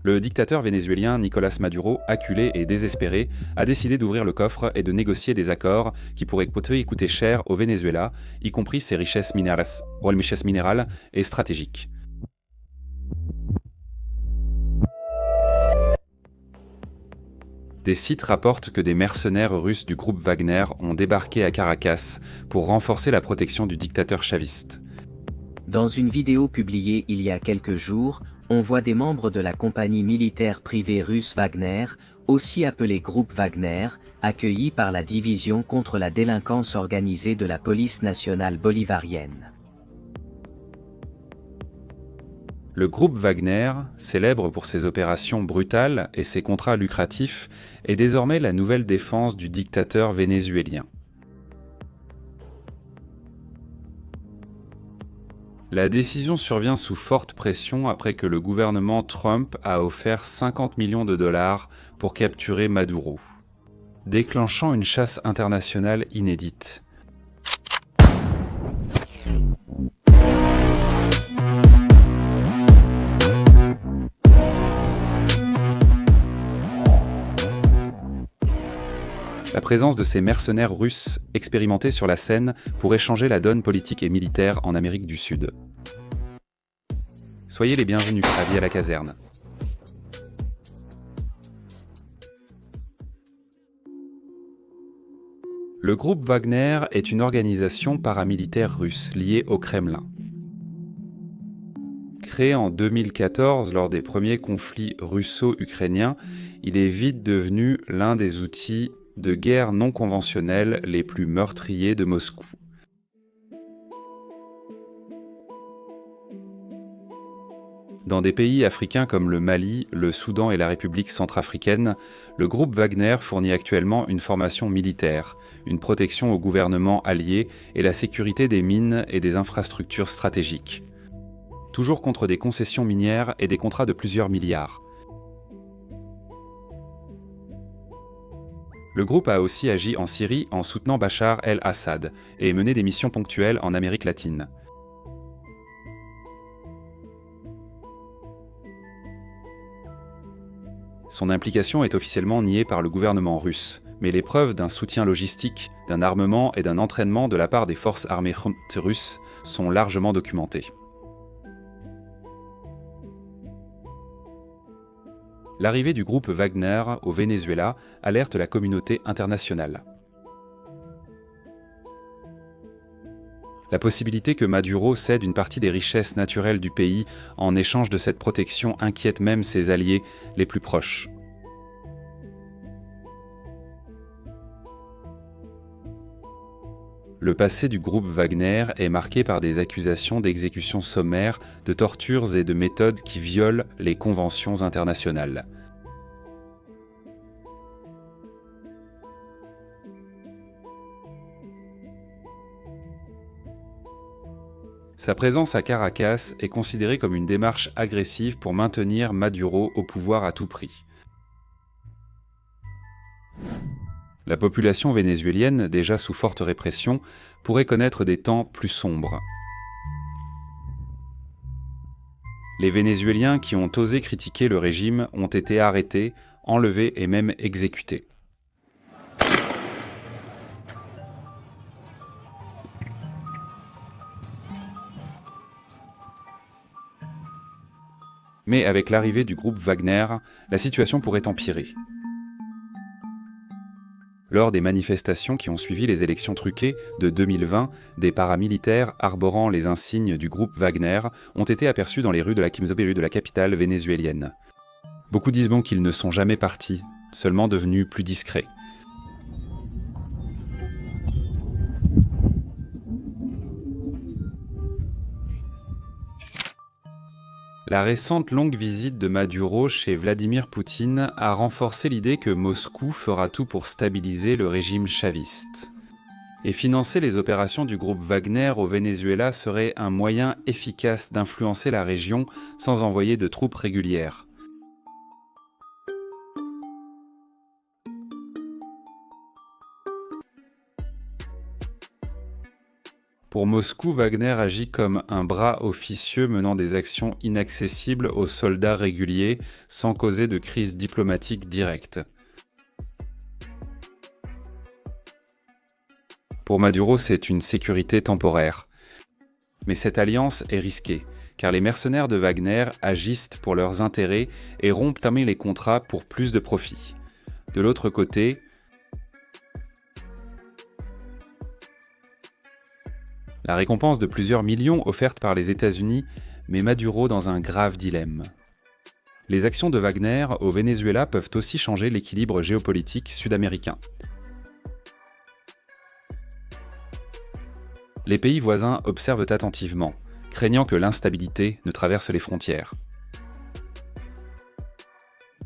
Le dictateur vénézuélien Nicolás Maduro, acculé et désespéré, a décidé d'ouvrir le coffre et de négocier des accords qui pourraient coûter cher au Venezuela, y compris ses richesses minérales et stratégiques. Des sites rapportent que des mercenaires russes du groupe Wagner ont débarqué à Caracas pour renforcer la protection du dictateur chaviste. Dans une vidéo publiée il y a quelques jours, on voit des membres de la compagnie militaire privée russe Wagner, aussi appelée groupe Wagner, accueillis par la division contre la délinquance organisée de la police nationale bolivarienne. Le groupe Wagner, célèbre pour ses opérations brutales et ses contrats lucratifs, est désormais la nouvelle défense du dictateur vénézuélien. La décision survient sous forte pression après que le gouvernement Trump a offert 50 millions de dollars pour capturer Maduro, déclenchant une chasse internationale inédite. La présence de ces mercenaires russes expérimentés sur la scène pourrait changer la donne politique et militaire en Amérique du Sud. Soyez les bienvenus à Vie à la caserne. Le groupe Wagner est une organisation paramilitaire russe liée au Kremlin. Créé en 2014 lors des premiers conflits russo-ukrainiens, il est vite devenu l'un des outils de guerre non conventionnels les plus meurtriers de Moscou. Dans des pays africains comme le Mali, le Soudan et la République centrafricaine, le groupe Wagner fournit actuellement une formation militaire, une protection au gouvernement allié et la sécurité des mines et des infrastructures stratégiques. Toujours contre des concessions minières et des contrats de plusieurs milliards. Le groupe a aussi agi en Syrie en soutenant Bachar el-Assad et mené des missions ponctuelles en Amérique latine. Son implication est officiellement niée par le gouvernement russe, mais les preuves d'un soutien logistique, d'un armement et d'un entraînement de la part des forces armées russes sont largement documentées. L'arrivée du groupe Wagner au Venezuela alerte la communauté internationale. La possibilité que Maduro cède une partie des richesses naturelles du pays en échange de cette protection inquiète même ses alliés les plus proches. Le passé du groupe Wagner est marqué par des accusations d'exécutions sommaires, de tortures et de méthodes qui violent les conventions internationales. Sa présence à Caracas est considérée comme une démarche agressive pour maintenir Maduro au pouvoir à tout prix. La population vénézuélienne, déjà sous forte répression, pourrait connaître des temps plus sombres. Les Vénézuéliens qui ont osé critiquer le régime ont été arrêtés, enlevés et même exécutés. Mais avec l'arrivée du groupe Wagner, la situation pourrait empirer. Lors des manifestations qui ont suivi les élections truquées de 2020, des paramilitaires arborant les insignes du groupe Wagner ont été aperçus dans les rues de la capitale vénézuélienne. Beaucoup disent bon qu'ils ne sont jamais partis, seulement devenus plus discrets. La récente longue visite de Maduro chez Vladimir Poutine a renforcé l'idée que Moscou fera tout pour stabiliser le régime chaviste. Et financer les opérations du groupe Wagner au Venezuela serait un moyen efficace d'influencer la région sans envoyer de troupes régulières. Pour Moscou, Wagner agit comme un bras officieux menant des actions inaccessibles aux soldats réguliers sans causer de crise diplomatique directe. Pour Maduro, c'est une sécurité temporaire. Mais cette alliance est risquée, car les mercenaires de Wagner agissent pour leurs intérêts et rompent les contrats pour plus de profit. De l'autre côté, la récompense de plusieurs millions offerte par les États-Unis met Maduro dans un grave dilemme. Les actions de Wagner au Venezuela peuvent aussi changer l'équilibre géopolitique sud-américain. Les pays voisins observent attentivement, craignant que l'instabilité ne traverse les frontières.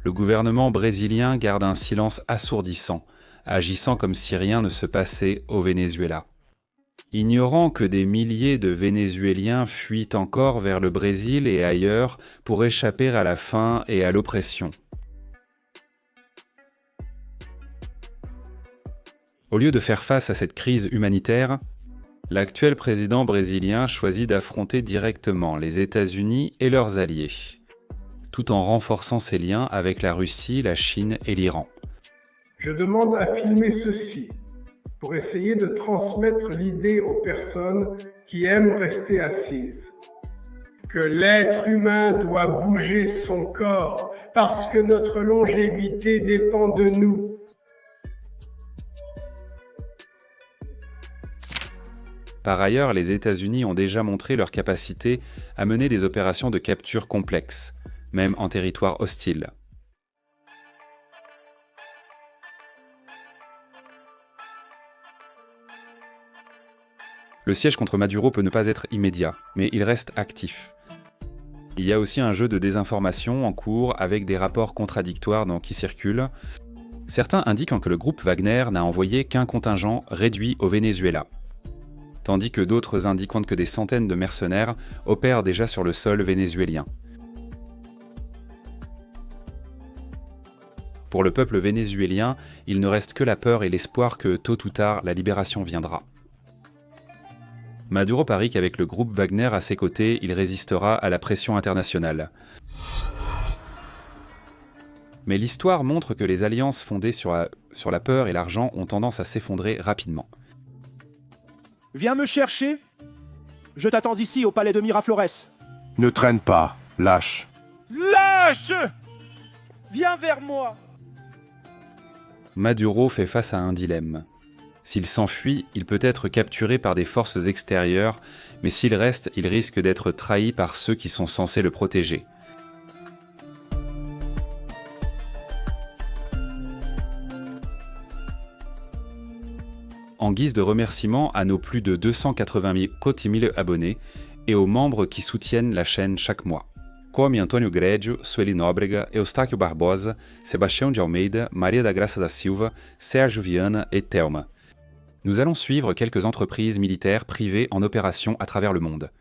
Le gouvernement brésilien garde un silence assourdissant, agissant comme si rien ne se passait au Venezuela. Ignorant que des milliers de Vénézuéliens fuient encore vers le Brésil et ailleurs pour échapper à la faim et à l'oppression. Au lieu de faire face à cette crise humanitaire, l'actuel président brésilien choisit d'affronter directement les États-Unis et leurs alliés, tout en renforçant ses liens avec la Russie, la Chine et l'Iran. Je demande à filmer ceci pour essayer de transmettre l'idée aux personnes qui aiment rester assises. Que l'être humain doit bouger son corps parce que notre longévité dépend de nous. Par ailleurs, les États-Unis ont déjà montré leur capacité à mener des opérations de capture complexes, même en territoire hostile. Le siège contre Maduro peut ne pas être immédiat, mais il reste actif. Il y a aussi un jeu de désinformation en cours avec des rapports contradictoires qui circulent. Certains indiquent que le groupe Wagner n'a envoyé qu'un contingent réduit au Venezuela, tandis que d'autres indiquent que des centaines de mercenaires opèrent déjà sur le sol vénézuélien. Pour le peuple vénézuélien, il ne reste que la peur et l'espoir que tôt ou tard la libération viendra. Maduro parie qu'avec le groupe Wagner à ses côtés, il résistera à la pression internationale. Mais l'histoire montre que les alliances fondées sur la peur et l'argent ont tendance à s'effondrer rapidement. Viens me chercher. Je t'attends ici au palais de Miraflores. Ne traîne pas, lâche. Lâche! Viens vers moi. Maduro fait face à un dilemme. S'il s'enfuit, il peut être capturé par des forces extérieures, mais s'il reste, il risque d'être trahi par ceux qui sont censés le protéger. En guise de remerciement à nos plus de 280 000 abonnés et aux membres qui soutiennent la chaîne chaque mois. Comme Antônio Greggio, Sueli Nóbrega, Eustáquio Barbosa, Sebastião de Almeida, Maria da Graça da Silva, Sérgio Viana et Thelma. Nous allons suivre quelques entreprises militaires privées en opération à travers le monde.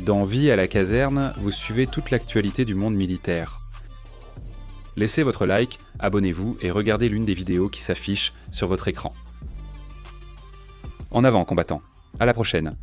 Dans Vie à la caserne, vous suivez toute l'actualité du monde militaire. Laissez votre like, abonnez-vous et regardez l'une des vidéos qui s'affiche sur votre écran. En avant, combattants. À la prochaine.